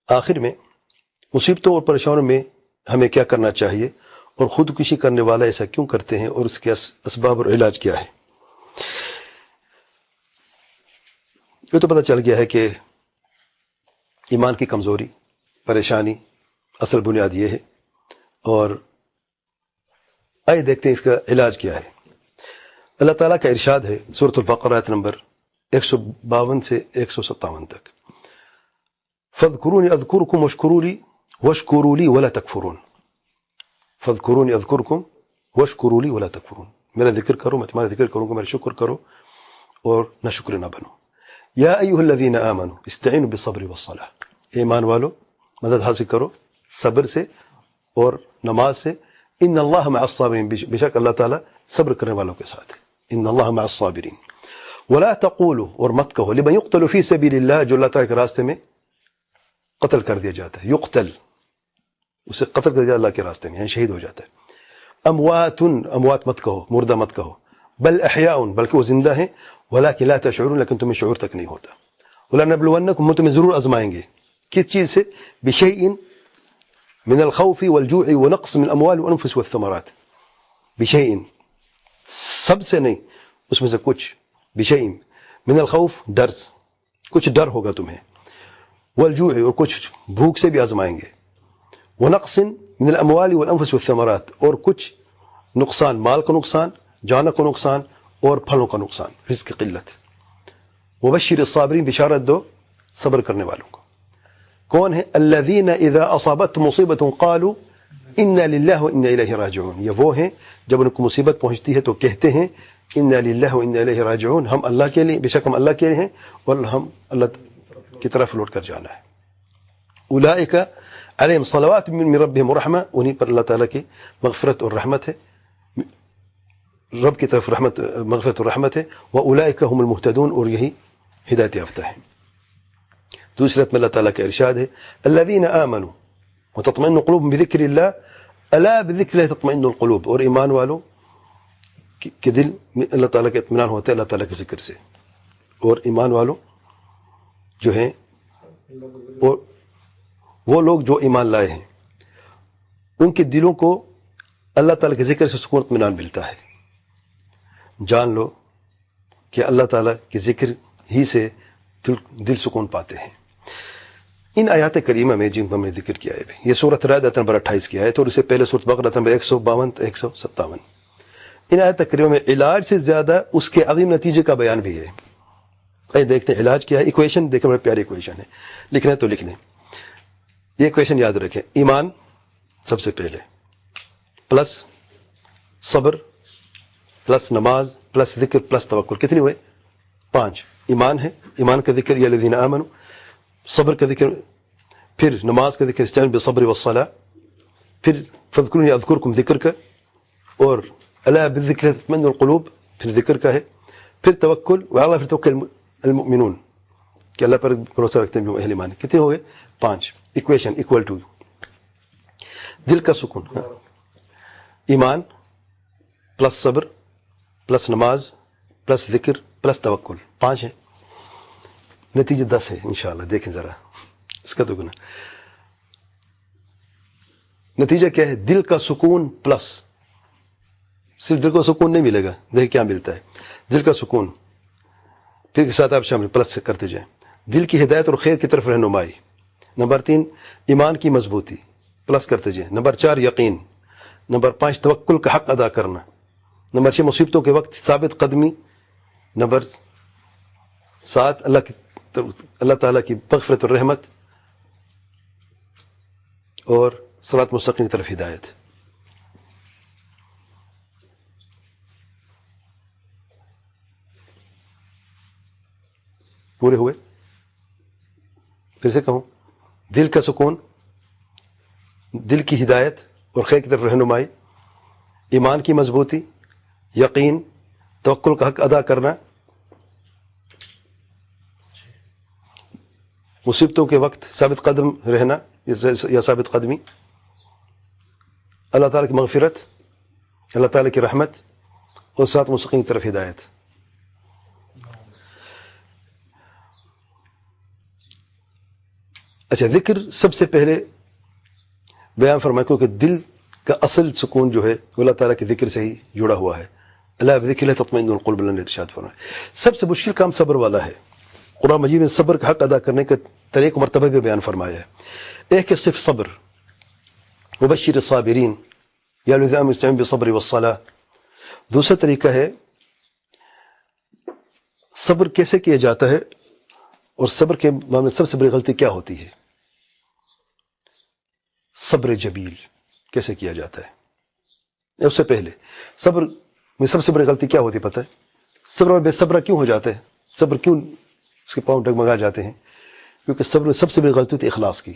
آخر میں مصیبتوں اور پریشانوں میں ہمیں کیا کرنا چاہیے اور خودکشی کرنے والا ایسا کیوں کرتے ہیں اور اس کے اسباب اور علاج کیا ہے؟ یہ تو پتہ چل گیا ہے کہ ایمان کی کمزوری، پریشانی اصل بنیاد یہ ہے، اور آئیے دیکھتے ہیں اس کا علاج کیا ہے۔ اللہ تعالیٰ کا ارشاد ہے سورۃ البقرہ آیت نمبر 152 سے 157 تک، فاذکرونی اذکرکم واشکروا لی ولا تکفرون، فاذکرونی اذکرکم واشکروا لی ولا تکفرون، میرا ذکر کرو میں تمہارا ذکر کروں گا، میرا شکر کرو اور نہ شکر نہ بنو۔ یا ایھا الذین آمنوا استعینوا بالصبر والصلاۃ، ایمان والو مدد حاصل کرو صبر سے اور نماز سے، ان اللہ مع الصابرین، بے شک اللہ تعالیٰ صبر کرنے والوں کے ساتھ ہے، ان اللہ مع الصابرین۔ ولا تقولوا، اور مت کہو، لمن یقتل فی سبیل اللہ، جو اللہ تعالیٰ کے راستے میں قتل کر دیا جاتا ہے، یقتل، اسے قتل کر دیا جاتا ہے اللہ کے راستے میں، یعنی شہید ہو جاتا ہے۔ اموات، اموات مت کہو، مردہ مت کہو، بل احیاء، بلکہ وہ زندہ ہیں، ولکن لا تشعرون، لیکن تمہیں شعور تک نہیں ہوتا۔ ولنبلونکم، ہم تمہیں ضرور آزمائیں گے، کس چیز سے؟ بشیء من الخوف والجوع ونقص من الاموال والانفس والثمرات، بشیء، سب سے نہیں، اس میں سے کچھ، بشیء من الخوف، ڈر، کچھ ڈر ہوگا تمہیں، والجوع، اور کچھ بھوک سے بھی آزمائیں گے، ونقص من الاموال والانفس والثمرات، اور کچھ نقصان، مال کا نقصان، جانوں کا نقصان اور پھلوں کا نقصان، رزق کی قلت۔ وبشر الصابرین، بشارت دو صبر کرنے والوں کو۔ کون ہے؟ الذین اذا اصابتهم مصیبۃ قالوا انا للہ وانا الیہ راجعون، یہ وہ ہیں جب ان کو مصیبت پہنچتی ہے تو کہتے ہیں انا للہ وانا الیہ راجعون، ہم اللہ کے لیے، بے شک ہم اللہ کے لیے ہیں اور ہم اللہ کی طرف لوٹ کر جانا ہے۔ اولئک علیہم صلوات من ربہم ورحمہ، انہیں پر اللہ تعالیٰ کی مغفرت اور رحمت ہے، رب کی طرف رحمت، مغفرت اور رحمت ہے، واولئک هم المهتدون، اور یہی ہدایت یافتہ ہیں۔ دوسری آیت میں اللہ تعالیٰ کا ارشاد ہے الذین آمنوا وتطمئن قلوبهم بذکر اللہ الا بذکر اللہ تطمئن القلوب، اور ایمان والوں کے دل میں اللہ تعالیٰ کا اطمینان ہوتا ہے اللہ تعالیٰ کے ذکر سے، اور ایمان والوں جو ہیں، اور وہ لوگ جو ایمان لائے ہیں ان کے دلوں کو اللہ تعالیٰ کے ذکر سے سکون اطمینان ملتا ہے۔ جان لو کہ اللہ تعالیٰ کے ذکر ہی سے دل سکون پاتے ہیں۔ ان آیات کریمہ میں جن کو ہم نے ذکر کیا ہے، یہ سورۃ رعد آیت نمبر 28 کی آیت، اور اس سے پہلے سورۃ بقرہ آیت نمبر 152 157۔ ان آیات کریمہ میں علاج سے زیادہ اس کے عظیم نتیجے کا بیان بھی ہے۔ آئیے دیکھتے ہیں علاج کیا ہے۔ ایکویشن دیکھیں، بڑا پیاری ایکویشن ہے، لکھنا ہے تو لکھ لیں۔ یہ ایکویشن یاد رکھیں، ایمان سب سے پہلے، پلس صبر، پلس نماز، پلس ذکر، پلس توکل، کتنے ہوئے؟ 5۔ ایمان ہے، ایمان کا ذکر یا الذین آمنوا، صبر کا ذکر، پھر نماز کا ذکر استعینوا بالصبر والصلاۃ، پھر فاذکرونی اذکرکم ذکر کا، اور الا بالذکر تطمئن القلوب پھر ذکر کا ہے، پھر توکل، وعلی اللہ فتوکل المؤمنون، کہ اللہ پر بھروسہ رکھتے ہیں جو اہل ایمان۔ کتنے ہو گئے؟ 5۔ ایکویشن اکول ٹو دل کا سکون، ایمان پلس صبر پلس نماز پلس ذکر پلس توکل، 5 ہے، نتیجہ 10 ہے انشاءاللہ۔ دیکھیں ذرا اس کا تو گنا نتیجہ کیا ہے؟ دل کا سکون پلس، صرف دل کو سکون نہیں ملے گا، دیکھیں کیا ملتا ہے، دل کا سکون، پھر کے ساتھ آپ شامل پلس سے کرتے جائیں، دل کی ہدایت اور خیر کی طرف رہنمائی۔ نمبر 3 ایمان کی مضبوطی، پلس کرتے جائیں۔ نمبر 4 یقین۔ نمبر 5 توکل کا حق ادا کرنا۔ نمبر 6 مصیبتوں کے وقت ثابت قدمی۔ نمبر 7 اللہ تعالیٰ کی مغفرت اور رحمت، اور صراط مستقیم کی طرف ہدایت۔ پورے ہوئے؟ پھر سے کہوں، دل کا سکون، دل کی ہدایت اور خیر کی طرف رہنمائی، ایمان کی مضبوطی، یقین، توکل کا حق ادا کرنا، مصیبتوں کے وقت ثابت قدم رہنا یا ثابت قدمی، اللہ تعالیٰ کی مغفرت، اللہ تعالیٰ کی رحمت، اور صراط مستقیم کی طرف ہدایت۔ اچھا ذکر سب سے پہلے بیان فرمایا کیونکہ دل کا اصل سکون جو ہے وہ اللہ تعالیٰ کے ذکر سے ہی جڑا ہوا ہے. اللہ بذکر اللہ تطمئن القلوب اللہ نے ارشاد فرمایا. سب سے مشکل کام صبر والا ہے. قرآن مجید میں صبر کا حق ادا کرنے کا طریق مرتبہ بھی بیان فرمایا ہے. ایک ہے صرف صبر، وبشر الصابرین یا الذین آمنوا استعینوا بالصبر والصلاۃ. دوسرا طریقہ ہے صبر کیسے کیا جاتا ہے اور صبر کے معاملے میں سب سے بڑی غلطی کیا ہوتی ہے. صبر جمیل کیسے کیا جاتا ہے. اس سے پہلے صبر میں سب سے بڑی غلطی کیا ہوتی ہے پتہ ہے؟ صبر اور بے صبرہ کیوں ہو جاتا ہے؟ صبر کیوں اس کے پاؤں ڈگمگا جاتے ہیں؟ کیونکہ صبر میں سب سے بڑی غلطی ہوتی ہے اخلاص کی.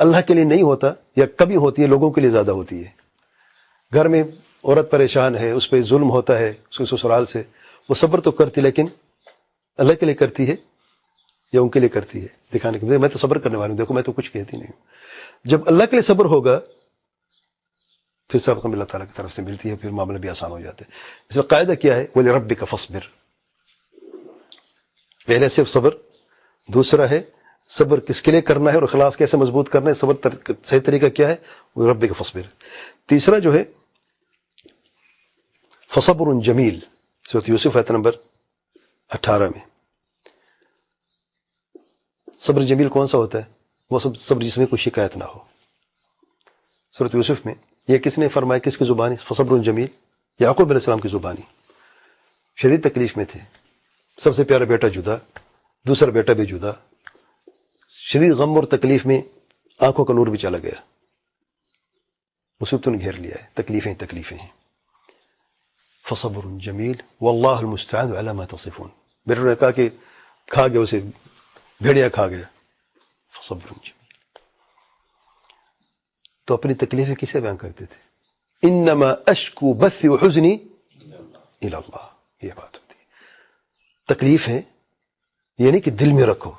اللہ کے لیے نہیں ہوتا یا کبھی ہوتی ہے، لوگوں کے لیے زیادہ ہوتی ہے. گھر میں عورت پریشان ہے، اس پہ ظلم ہوتا ہے اس کے سسرال سے، وہ صبر تو کرتی لیکن اللہ کے لیے کرتی ہے یا ان کے لیے کرتی ہے دکھانے کے لیے میں تو صبر کرنے والا ہوں، دیکھو میں تو کچھ کہتی نہیں ہوں. جب اللہ کے لیے صبر ہوگا پھر سب اللہ تعالیٰ کی طرف سے ملتی ہے، پھر معاملہ بھی آسان ہو جاتا ہے. اس کا قاعدہ کیا ہے؟ وَلِرَبِّكَ فَاصْبِرْ. پہلے صرف صبر، دوسرا ہے صبر کس کے لیے کرنا ہے اور اخلاص کیسے مضبوط کرنا ہے، صبر صحیح طریقہ کیا ہے، وَلِرَبِّكَ فَاصْبِرْ. تیسرا جو ہے فَصَبْرٌ جَمِيلٌ، سورۃ یوسف آیت نمبر 18 میں. صبر جمیل کون سا ہوتا ہے؟ وہ صبر جس میں کوئی شکایت نہ ہو. سورۃ یوسف میں یہ کس نے فرمایا، کس کی زبانی؟ فصبر جمیل، یعقوب علیہ السلام کی زبانی. شدید تکلیف میں تھے، سب سے پیارا بیٹا جدا، دوسرا بیٹا بھی جدا، شدید غم اور تکلیف میں آنکھوں کا نور بھی چلا گیا، مصیبتوں نے گھیر لیا ہے، تکلیفیں ہیں. فصبر جمیل واللہ المستعان علی ما تصفون. بیٹوں نے کہا کہ کھا گیا، اسے بھیڑیا کھا گیا. فصبر جمیل. تو اپنی تکلیفیں کسے بیان کرتے تھے؟ انما اشکو بثی وحزنی الی اللہ. یہ بات ہوتی ہے. تکلیف ہے یہ نہیں کہ دل میں رکھو،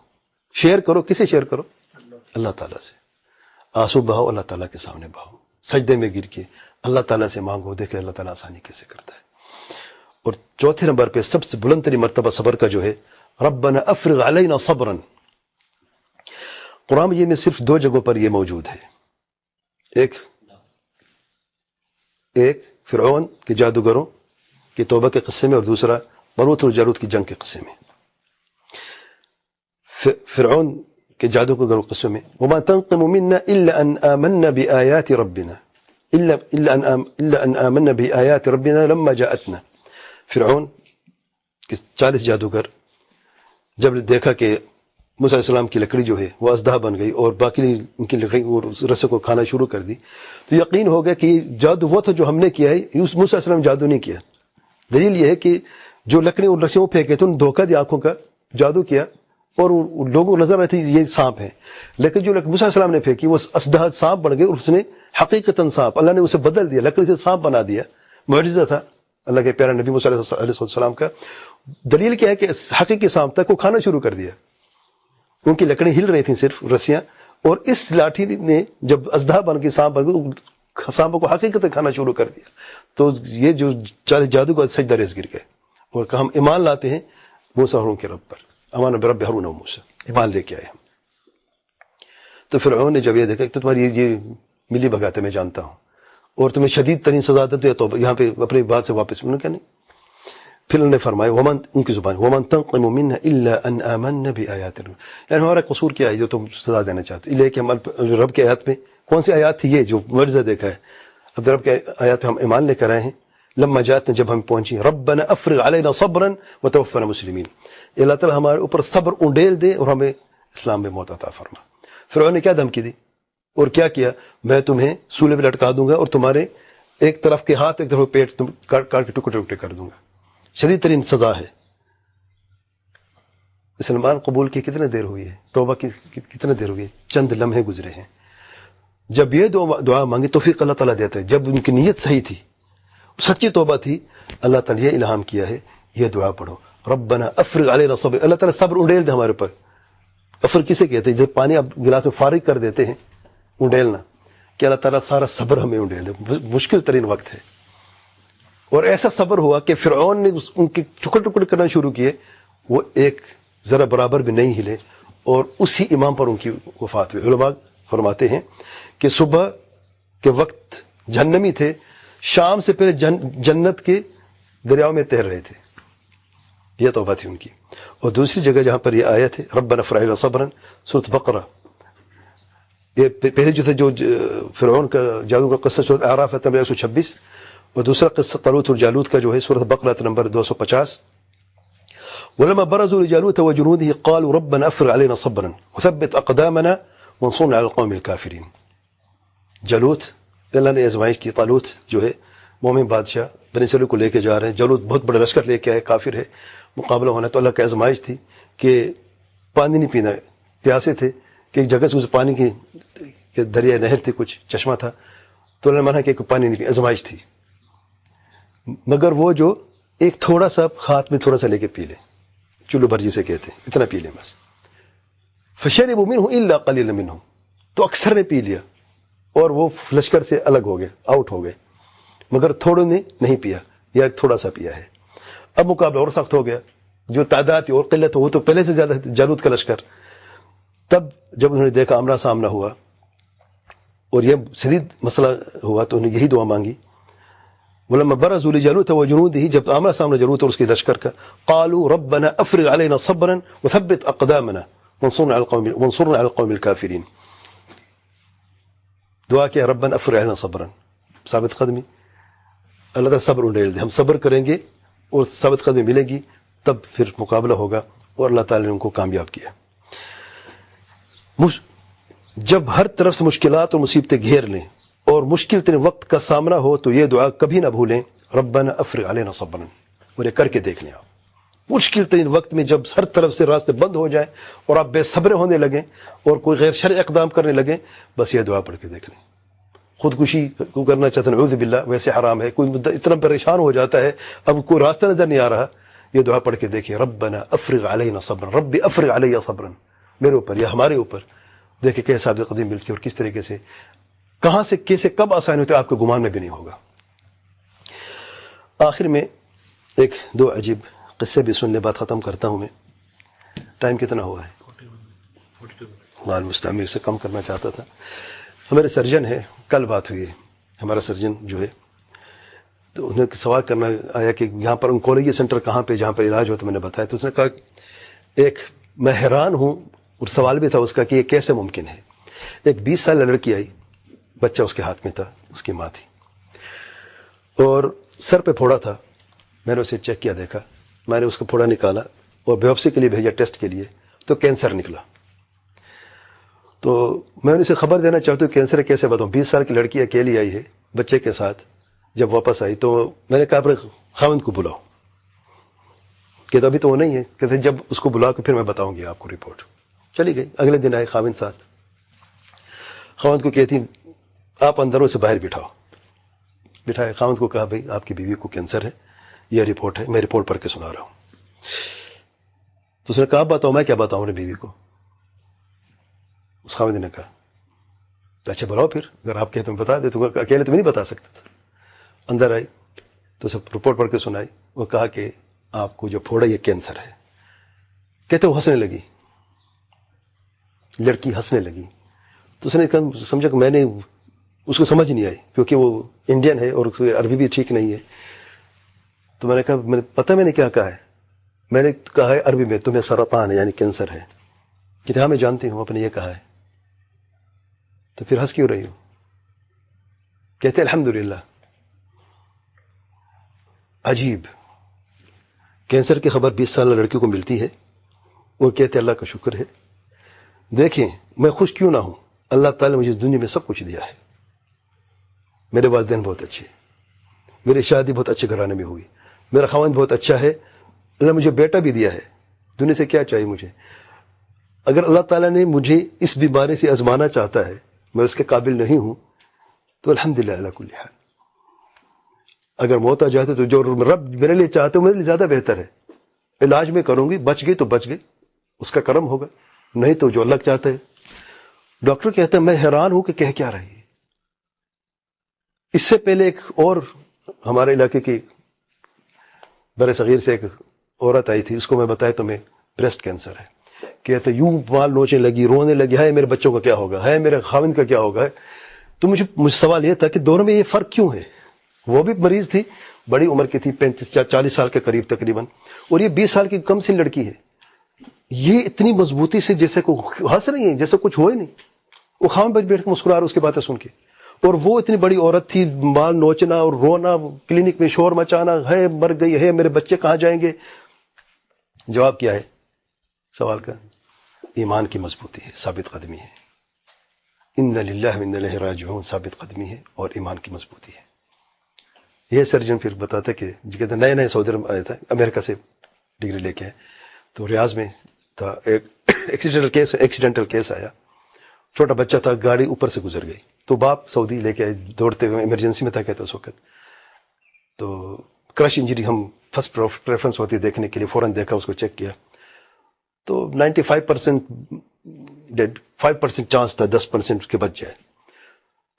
شیئر کرو. کسے شیئر کرو؟ اللہ تعالیٰ سے. آنسو بہاؤ، اللہ تعالیٰ کے سامنے بہاؤ، سجدے میں گر کے اللہ تعالیٰ سے مانگو، دیکھے اللہ تعالیٰ آسانی کیسے کرتا ہے. اور چوتھے نمبر پہ سب سے بلند ترین مرتبہ صبر کا جو ہے ربنا افرغ علینا صبرا. قرآن مجید میں صرف 2 جگہوں پر یہ موجود ہے. ایک فرعون کے جادوگروں کی توبہ کے قصے میں، اور دوسرا طالوت اور جالوت کی جنگ کے قصے میں. فرعون کے جادوگروں کے قصے میں وما تنقم منا الا ان آمنا بآيات ربنا الا ان آمنا بآيات ربنا لما جاءتنا. فرعون کے 40 جادوگر جب دیکھا کہ موسیٰ علیہ السلام کی لکڑی جو ہے وہ ازدہا بن گئی اور باقی ان کی لکڑی اور اس رسے کو کھانا شروع کر دی، تو یقین ہو گیا کہ جادو وہ تھا جو ہم نے کیا ہے، موسیٰ علیہ السلام جادو نہیں کیا. دلیل یہ ہے کہ جو لکڑی اور رسے وہ پھینکے تھے، ان دھوکہ دی آنکھوں کا جادو کیا اور لوگوں کو نظر آئی تھی یہ سانپ ہے، لیکن جو موسیٰ علیہ السلام نے پھینکی وہ ازدہا سانپ بن گئی اور اس نے حقیقتاً سانپ، اللہ نے اسے بدل دیا، لکڑی سے سانپ بنا دیا. معجزہ تھا اللہ کے پیارے نبی موسیٰ علیہ السلام کا. دلیل کیا ہے کہ حقیقی سانپ تک وہ کھانا شروع کر دیا. ان کی لکڑیں ہل رہی تھیں صرف رسیاں، اور اس لاٹھی نے جب ازدہا بن کے سانپ بن گئی، سانپوں کو حقیقت کھانا شروع کر دیا. تو یہ جو 40 جادو کا سجدہ ریز گر گئے اور کہ ہم ایمان لاتے ہیں موسیٰ ہارون کے رب پر، امان برب ہارون و موسیٰ، ایمان لے کے آئے ہم. تو فرعون نے جب یہ دیکھا تو تمہاری یہ ملی بھگات ہے، میں جانتا ہوں، اور تمہیں شدید ترین سزا دے تو توبہ، یہاں پہ اپنی بات سے واپس. انہوں نے کہا نہیں. پھر انہوں نے فرمایا ومن، ان کی زبان، ومن تنقم منا الا ان آمنا بآیات ربنا. یعنی ہمارا قصور کیا ہے جو تم سزا دینا چاہتے ہو؟ لیکن ہم رب کے آیات میں کون سی آیات تھی یہ جو معجزہ دیکھا ہے؟ اب رب کے آیات پہ ہم ایمان لے کر آئے ہیں. لما جاءتنا، جب ہم پہنچی، ربنا افرغ علینا صبرا وتوفنا مسلمین. اللہ تعالیٰ ہمارے اوپر صبر انڈیل دے اور ہمیں اسلام میں موت عطا فرما. فرعون نے کیا دھمکی دی اور کیا کیا؟ میں تمہیں سولے پہ لٹکا دوں گا اور تمہارے ایک طرف کے ہاتھ ایک طرف پیٹ تم کاٹ کے ٹکڑے ٹکڑے کر دوں گا. شدید ترین سزا ہے. مسلمان قبول کی کتنے دیر ہوئی ہے؟ توبہ کی کتنے دیر ہوئی ہے؟ چند لمحے گزرے ہیں. جب یہ دعا مانگی توفیق اللہ تعالیٰ دیتا ہے. جب ان کی نیت صحیح تھی، سچی توبہ تھی، اللہ تعالیٰ یہ الہام کیا ہے یہ دعا پڑھو ربنا افرغ علینا صبر. اللہ تعالیٰ صبر انڈیل دے ہمارے اوپر. افر کسے کہتے ہیں؟ جب پانی آپ گلاس میں فارغ کر دیتے ہیں، انڈیلنا، کہ اللہ تعالیٰ سارا صبر ہمیں انڈیل دے. مشکل ترین وقت ہے. اور ایسا صبر ہوا کہ فرعون نے ان کے ٹکڑے ٹکڑے کرنا شروع کیے، وہ ایک ذرا برابر بھی نہیں ہلے اور اسی امام پر ان کی وفات ہوئی. علماء فرماتے ہیں کہ صبح کے وقت جہنمی تھے, شام سے پہلے جنت کے دریاؤں میں تیر رہے تھے. یہ توبہ تھی ان کی. اور دوسری جگہ جہاں پر یہ آیت ہے ربنا افرغ علینا صبرا, سورۃ بقرہ, یہ پہلے جو تھا جو فرعون کا جادو کا قصہ سورۃ اعراف نمبر 126, اور دوسرا قصہ طالوت اور جالوت کا جو ہے سورۃ بقرہ نمبر 250. ولما برزوا لجالوت وجنوده قالوا ربنا افرغ علينا صبرا وثبت اقدامنا وانصرنا على القوم الكافرين. جالوت اللہ نے آزمائش کی. طالوت جو ہے مومن بادشاہ بنی اسرائیل کو لے کے جا رہے ہیں. جالوت بہت بڑا لشکر لے کے آئے, کافر ہے, مقابلہ ہونا. تو اللہ کی آزمائش تھی کہ پانی نہیں پینا, پیاسے تھے کہ ایک جگہ سے اس پانی کی دریا نہر تھی, کچھ چشمہ تھا, تو اللہ نے منع کہ پانی نہیں پینا. آزمائش تھی. مگر وہ جو ایک تھوڑا سا ہاتھ میں تھوڑا سا لے کے پی لے, چلو بھر جسے کہتے ہیں, اتنا پی لیں بس. فشربوا منه الا قليلا منهم, تو اکثر نے پی لیا اور وہ لشکر سے الگ ہو گئے, آؤٹ ہو گئے, مگر تھوڑوں نے نہیں پیا یا تھوڑا سا پیا ہے. اب مقابلہ اور سخت ہو گیا, جو تعداد تھی اور قلت وہ تو پہلے سے زیادہ جالوت کا لشکر. تب جب انہوں نے دیکھا آمنا سامنا ہوا اور یہ شدید مسئلہ ہوا, تو انہوں نے یہی دعا مانگی. ولما برزوا لجالوت وجنوده, جب آمنا سامنا جالوت اور اس کے لشکر کا, قالوا ربنا افرغ علينا صبرا وثبت اقدامنا وانصرنا على القوم الكافرين. دعا کیا ربنا افرغ علينا صبرا, ثابت قدمی, اللہ تعالیٰ صبر انڈیل دے, ہم صبر کریں گے اور ثابت قدمی ملے گی, تب پھر مقابلہ ہوگا. اور اللہ تعالیٰ نے ان کو کامیاب کیا. جب ہر طرف سے مشکلات اور مصیبتیں گھیر لیں اور مشکل ترین وقت کا سامنا ہو, تو یہ دعا کبھی نہ بھولیں, ربنا افرغ علینا صبرا. اور یہ کر کے دیکھ لیں آپ, مشکل ترین وقت میں جب ہر طرف سے راستے بند ہو جائیں اور آپ بے صبر ہونے لگیں اور کوئی غیر شرعی اقدام کرنے لگیں, بس یہ دعا پڑھ کے دیکھ لیں. خودکشی کو کرنا چاہتے ہیں, نعوذ باللہ, ویسے حرام ہے. کوئی اتنا پریشان ہو جاتا ہے, اب کوئی راستہ نظر نہیں آ رہا, یہ دعا پڑھ کے دیکھیں, ربنا افرغ علینا صبرا, رب افرغ علی صبرا, میرے اوپر یا ہمارے اوپر. دیکھیں کیسے ثابت قدمی ملتی ہے اور کس طریقے سے, کہاں سے کیسے کب آسان ہوتے آپ کے گمان میں بھی نہیں ہوگا. آخر میں ایک دو عجیب قصے بھی سننے بات ختم کرتا ہوں میں. ٹائم کتنا ہوا ہے؟ مال مستعمل سے کم کرنا چاہتا تھا. ہمارے سرجن ہے, کل بات ہوئی ہے, ہمارا سرجن جو ہے, تو انہیں سوال کرنا آیا کہ یہاں پر انکولوجی سینٹر کہاں پہ جہاں پر علاج ہو, تو میں نے بتایا. تو اس نے کہا ایک میں حیران ہوں, اور سوال بھی تھا اس کا کہ یہ کیسے ممکن ہے. ایک 20 سال لڑکی آئی, بچہ اس کے ہاتھ میں تھا, اس کی ماں تھی, اور سر پہ پھوڑا تھا. میں نے اسے چیک کیا, دیکھا, میں نے اس کو پھوڑا نکالا اور بیوپسی کے لیے بھیجا ٹیسٹ کے لیے, تو کینسر نکلا. تو میں اسے خبر دینا چاہتا ہوں کینسر کیسے بتاؤں. 20 سال کی لڑکی اکیلی آئی ہے بچے کے ساتھ. جب واپس آئی تو میں نے کہا اپنے خاوند کو بلاؤ. کہتا ابھی تو وہ نہیں ہے. کہتے جب اس کو بلا کے پھر میں بتاؤں گی آپ کو رپورٹ. چلی گئی. اگلے دن آئے خاوند ساتھ. خاوند کو کہتی آپ اندروں سے باہر بٹھاؤ. بٹھائے. خاوند کو کہا بھائی آپ کی بیوی کو کینسر ہے, یہ رپورٹ ہے, میں رپورٹ پڑھ کے سنا رہا ہوں. تو اس نے کہا بتاؤ. میں کیا بتاؤں اپنی بیوی کو. اس خاوند نے کہا اچھا بلاؤ پھر, اگر آپ کہتے ہیں بتا دے. تو اکیلے تو نہیں بتا سکتا تھا. اندر آئی تو سب رپورٹ پڑھ کے سنائی. وہ کہا کہ آپ کو جو پھوڑا یہ کینسر ہے. کہتے وہ ہنسنے لگی, لڑکی ہنسنے لگی. تو اس نے سمجھا کہ میں نے, اس کو سمجھ نہیں آئی کیونکہ وہ انڈین ہے اور اس کی عربی بھی ٹھیک نہیں ہے. تو میں نے کہا میں نے پتہ میں نے کیا کہا ہے. میں نے کہا ہے عربی میں تمہیں سرطان ہے یعنی کینسر ہے. کہ ہاں میں جانتی ہوں, آپ نے یہ کہا ہے. تو پھر ہنس کیوں رہی ہو. کہتے الحمدللہ. عجیب, کینسر کی خبر 20 سالہ لڑکی کو ملتی ہے اور کہتے اللہ کا شکر ہے. دیکھیں میں خوش کیوں نہ ہوں, اللہ تعالیٰ نے مجھے اس دنیا میں سب کچھ دیا ہے. میرے والدین بہت اچھے, میری شادی بہت اچھے گھرانے میں ہوئی, میرا خاوند بہت اچھا ہے, اللہ نے مجھے بیٹا بھی دیا ہے. دنیا سے کیا چاہیے مجھے. اگر اللہ تعالیٰ نے مجھے اس بیماری سے آزمانا چاہتا ہے, میں اس کے قابل نہیں ہوں, تو الحمدللہ علی کل حال. اگر موت آ جاتے تو جو رب میرے لیے چاہتے ہو میرے لیے زیادہ بہتر ہے. علاج میں کروں گی, بچ گئی تو بچ گئی, اس کا کرم ہوگا, نہیں تو جو اللہ چاہتا ہے. ڈاکٹر کہتا ہے میں حیران ہوں کہ کہہ کیا رہی ہے. اس سے پہلے ایک اور ہمارے علاقے کی بر صغیر سے ایک عورت آئی تھی, اس کو میں بتایا تمہیں بریسٹ کینسر ہے. کہ تو یوں بال نوچنے لگی، رونے لگی، ہے میرے بچوں کا کیا ہوگا، ہے میرے خاوند کا کیا ہوگا. تو مجھے سوال یہ تھا کہ دونوں میں یہ فرق کیوں ہے؟ وہ بھی مریض تھی، بڑی عمر کی تھی، 35-40 سال کے قریب تقریباً، اور یہ 20 سال کی کم سی لڑکی ہے. یہ اتنی مضبوطی سے جیسے کوئی ہنس رہی ہے، جیسے کچھ ہو ہی نہیں. وہ خاوند بیٹھ کے مسکرا رہا اس کی باتیں سن کے، اور وہ اتنی بڑی عورت تھی، بال نوچنا اور رونا، کلینک میں شور مچانا، ہے مر گئی ہے، میرے بچے کہاں جائیں گے. جواب کیا ہے سوال کا؟ ایمان کی مضبوطی ہے، ثابت قدمی ہے. ان للہ و انا الیہ راجعون، ثابت قدمی ہے اور ایمان کی مضبوطی ہے. یہ سرجن پھر بتاتا کہ کہتے نئے نئے سعودی عرب آیا تھا، امریکہ سے ڈگری لے کے آئے، تو ریاض میں تھا، ایک ایکسیڈنٹل کیس آیا. چھوٹا بچہ تھا، گاڑی اوپر سے گزر گئی، تو باپ سعودی لے کے آئے دوڑتے ہوئے، ایمرجنسی میں تھا کہتے اس وقت. تو کرش انجری ہم فرسٹ پریفرنس ہوتی ہے دیکھنے کے لیے، فوراً دیکھا، اس کو چیک کیا، تو 95% ڈیڈ، 5% چانس تھا 10% کے بچ جائے.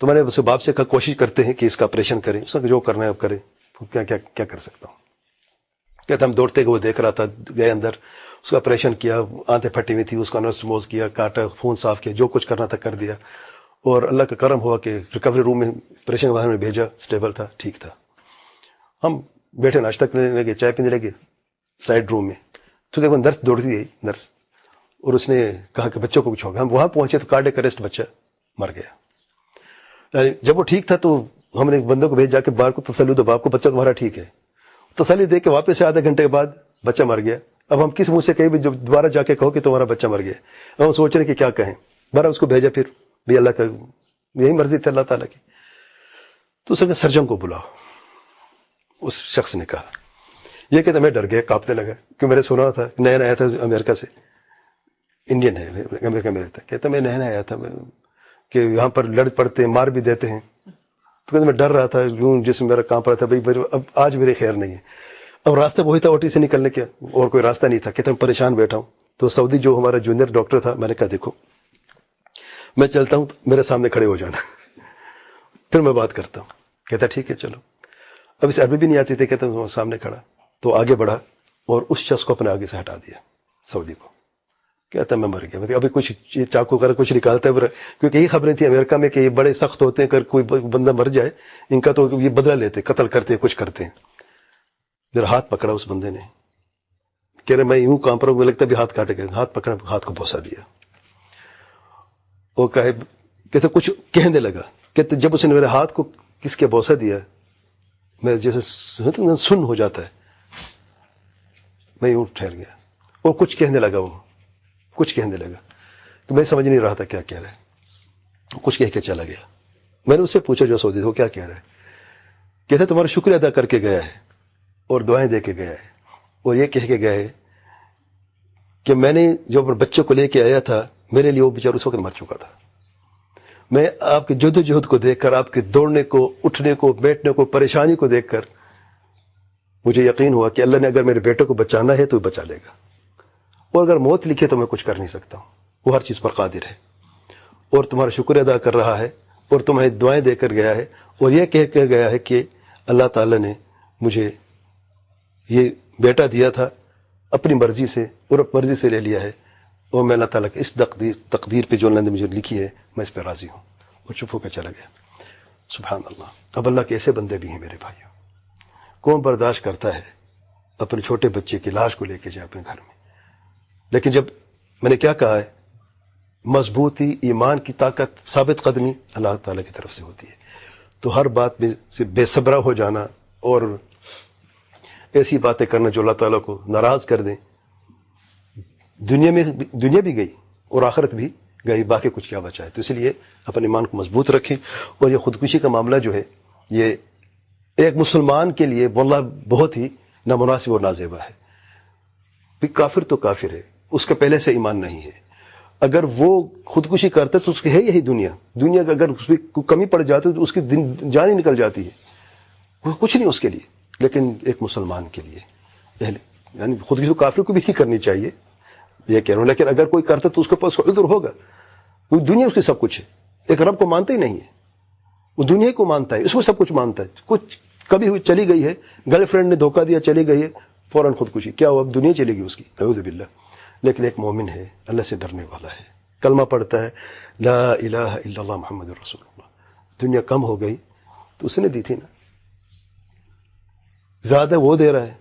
تو میں نے اس باپ سے کہا کوشش کرتے ہیں کہ اس کا آپریشن کریں. اس کا جو کرنا ہے اب کریں، کیا کر سکتا ہوں. کہتا ہم دوڑتے گئے، وہ دیکھ رہا تھا، گئے اندر، اس کا آپریشن کیا، آنتیں پھٹی ہوئی تھی، اس کا انسٹموز کیا، کاٹا، خون صاف کیا، جو کچھ کرنا تھا کر دیا. اور اللہ کا کرم ہوا کہ ریکوری روم میں آپریشن کے بعد میں بھیجا، اسٹیبل تھا، ٹھیک تھا. ہم بیٹھے ناشتہ کرنے لگے، چائے پینے لگے سائڈ روم میں. تو دیکھو نرس دوڑتی گئی، نرس، اور اس نے کہا کہ بچوں کو کچھ ہوگا. ہم وہاں پہنچے تو کارڈیک اریسٹ، بچہ مر گیا. یعنی جب وہ ٹھیک تھا تو ہم نے ایک بندے کو بھیج جا کے باپ کو تسلی دو، باپ کو بچہ تمہارا ٹھیک ہے. تسلی دے کے واپس سے آدھے گھنٹے کے بعد بچہ مر گیا. اب ہم کس منہ سے کہیں بھی جب دوبارہ جا کے کہو کہ تمہارا بچہ مر گیا، اب ہم سوچ رہے ہیں کہ کیا کہیں. بارہ اس کو بھیجا، پھر بھی اللہ کا یہی مرضی تھی اللہ تعالیٰ کی. تو اس نے سرجن کو بلاؤ. اس شخص نے کہا، یہ کہتا میں ڈر گیا، کانپنے لگا، کیوں میں نے سنا تھا، نیا آیا تھا امریکہ سے، انڈین ہے، امریکہ میں رہتا ہے. کہتا میں نیا آیا تھا کہ یہاں پر لڑ پڑتے ہیں، مار بھی دیتے ہیں. تو کہتے میں ڈر رہا تھا، یوں جسم میرا کانپ رہا تھا، بھائی اب آج میرے خیر نہیں ہے. اب راستہ وہی تھا اوٹی سے نکلنے کے، اور کوئی راستہ نہیں تھا. کہتا میں پریشان بیٹھا ہوں. تو سعودی جو ہمارا جونیئر ڈاکٹر تھا، میں نے کہا دیکھو میں چلتا ہوں، میرے سامنے کھڑے ہو جانا، پھر میں بات کرتا ہوں. کہتا ٹھیک ہے چلو. اب اسے عربی بھی نہیں آتی تھی. کہتا ہوں سامنے کھڑا، تو آگے بڑھا اور اس شخص کو اپنے آگے سے ہٹا دیا، سعودی کو. کہتا میں مر گیا. ابھی کچھ چاقو کر کچھ نکالتا ہے، کیونکہ یہی خبریں تھیں امریکہ میں کہ یہ بڑے سخت ہوتے ہیں، اگر کوئی بندہ مر جائے ان کا تو یہ بدلہ لیتے، قتل کرتے ہیں، کچھ کرتے ہیں. میرا ہاتھ پکڑا اس بندے نے، کہہ رہے میں یوں کانپ رہا ہوں، مجھے لگتا بھی ہاتھ کاٹے گا. ہاتھ پکڑا، ہاتھ کو بوسا دیا. وہ کہتے کچھ کہنے لگا. کہتے جب اس نے میرے ہاتھ کو کس کے بوسا دیا، میں جیسے سن ہو جاتا ہے، میں یوں ٹھہر گیا. اور کچھ کہنے لگا، وہ کچھ کہنے لگا کہ میں سمجھ نہیں رہا تھا کیا کہہ رہا ہے. کچھ کہہ کے چلا گیا. میں نے اس سے پوچھا جو سعودی وہ کیا کہہ رہا ہے. کہتا تمہارا شکریہ ادا کر کے گیا ہے اور دعائیں دے کے گیا ہے، اور یہ کہہ کے گیا ہے کہ میں نے جو بچے کو لے کے آیا تھا، میرے لیے وہ بیچارہ اس وقت مر چکا تھا. میں آپ کے جدوجہد کو دیکھ کر، آپ کے دوڑنے کو، اٹھنے کو، بیٹھنے کو، پریشانی کو دیکھ کر مجھے یقین ہوا کہ اللہ نے اگر میرے بیٹے کو بچانا ہے تو بچا لے گا، اور اگر موت لکھے تو میں کچھ کر نہیں سکتا ہوں. وہ ہر چیز پر قادر ہے، اور تمہارا شکر ادا کر رہا ہے، اور تمہیں دعائیں دے کر گیا ہے، اور یہ کہہ کر گیا ہے کہ اللہ تعالیٰ نے مجھے یہ بیٹا دیا تھا اپنی مرضی سے، اور اپنی مرضی سے لے لیا ہے، اور میں اللہ تعالیٰ کی اس تقدیر پہ جو اللہ نے مجھے لکھی ہے میں اس پہ راضی ہوں. اور چپ ہو کر چلا گیا. سبحان اللہ. اب اللہ کے ایسے بندے بھی ہیں میرے بھائیوں. کون برداشت کرتا ہے اپنے چھوٹے بچے کی لاش کو لے کے جائے اپنے گھر میں؟ لیکن جب میں نے کیا کہا ہے، مضبوطی، ایمان کی طاقت، ثابت قدمی اللہ تعالیٰ کی طرف سے ہوتی ہے. تو ہر بات میں سے بے صبرا ہو جانا اور ایسی باتیں کرنا جو اللہ تعالیٰ کو ناراض کر دیں، دنیا بھی گئی اور آخرت بھی گئی، باقی کچھ کیا بچا ہے. تو اس لیے اپنے ایمان کو مضبوط رکھیں. اور یہ خودکشی کا معاملہ جو ہے، یہ ایک مسلمان کے لیے واللہ بہت ہی نامناسب اور نازیبا ہے. کافر تو کافر ہے، اس کا پہلے سے ایمان نہیں ہے. اگر وہ خودکشی کرتا تو اس کی ہے یہی دنیا کا اگر اس کی کمی پڑ جاتی تو اس کی جان ہی نکل جاتی ہے، کچھ نہیں اس کے لیے. لیکن ایک مسلمان کے لیے یعنی خودکشی تو کافر کو بھی ہی کرنی چاہیے، یہ کہہ رہا ہوں. لیکن اگر کوئی کرتا تو اس کے پاس عذر ہوگا. وہ دنیا اس کی سب کچھ ہے. ایک رب کو مانتا ہی نہیں ہے، وہ دنیا کو مانتا ہے، اس کو سب کچھ مانتا ہے. کچھ کبھی ہوئی چلی گئی ہے، گرل فرینڈ نے دھوکہ دیا چلی گئی ہے، فوراً خودکشی. کیا ہو اب دنیا چلے گی اس کی، نعوذ باللہ. لیکن ایک مومن ہے، اللہ سے ڈرنے والا ہے، کلمہ پڑھتا ہے لا الہ الا اللہ محمد رسول اللہ. دنیا کم ہو گئی تو اس نے دی تھی نا، زیادہ وہ دے رہا ہے.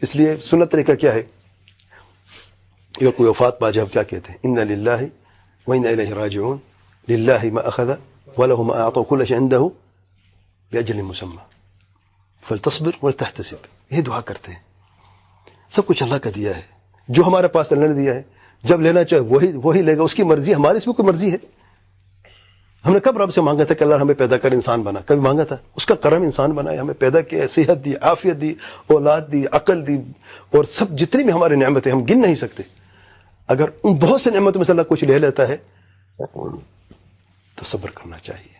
اس لیے سنت طریقہ کیا ہے، اگر کوئی وفات پا جائے کیا کہتے ہیں، ان للہ وانا الیہ راجعون، للہ ما اخذ وله ما اعطى كل شيء عنده باجل مسمى فلتصبر ولتحتسب. یہ دعا کرتے ہیں. سب کچھ اللہ کا دیا ہے، جو ہمارے پاس اللہ نے دیا ہے، جب لینا چاہے وہی لے گا، اس کی مرضی. ہماری اس میں کوئی مرضی ہے؟ ہم نے کب رب سے مانگا تھا کہ اللہ ہمیں پیدا کر انسان بنا؟ کبھی مانگا تھا؟ اس کا کرم انسان بنایا، ہمیں پیدا کیا، صحت دی، عافیت دی، اولاد دی، عقل دی، اور سب جتنی بھی ہماری نعمتیں ہم گن نہیں سکتے. اگر ان بہت سے نعمتوں میں سے اللہ کچھ لے لیتا ہے تو صبر کرنا چاہیے.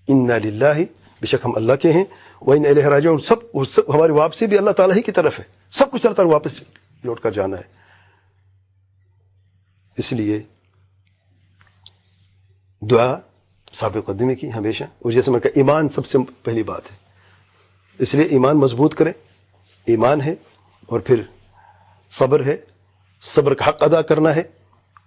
انا للہ، بے شک ہم اللہ کے ہیں، وانا الیہ راجعون، سب ہماری واپسی بھی اللہ تعالیٰ ہی کی طرف ہے. سب کچھ اللہ تعالیٰ واپس لوٹ کر جانا ہے. اس لیے دعا ثابت قدمی کی ہمیشہ. اور جیسے میں کہا، ایمان سب سے پہلی بات ہے، اس لیے ایمان مضبوط کریں. ایمان ہے، اور پھر صبر ہے، صبر کا حق ادا کرنا ہے.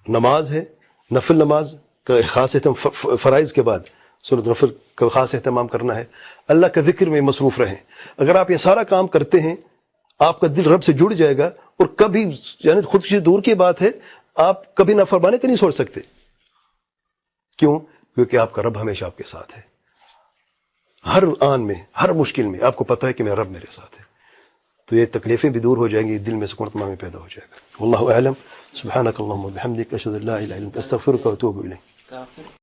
نماز ہے، نفل نماز کا خاص اہتمام، فرائض کے بعد سورۃ نفل کا خاص اہتمام کرنا ہے. اللہ کا ذکر میں مصروف رہیں. اگر آپ یہ سارا کام کرتے ہیں، آپ کا دل رب سے جڑ جائے گا، اور کبھی، یعنی خود سے دور کی بات ہے، آپ کبھی نافرمانی کا نہیں سوچ سکتے. کیوں؟ کیونکہ آپ کا رب ہمیشہ آپ کے ساتھ ہے. ہر آن میں، ہر مشکل میں آپ کو پتہ ہے کہ میرا رب میرے ساتھ ہے. تو یہ تکلیفیں بھی دور ہو جائیں گی، دل میں سکون اطمینان پیدا ہو جائے گا. واللہ اعلم. سبحانک اللہم وبحمدک، اشہد ان لا الہ الا انت، استغفرک واتوب الیک.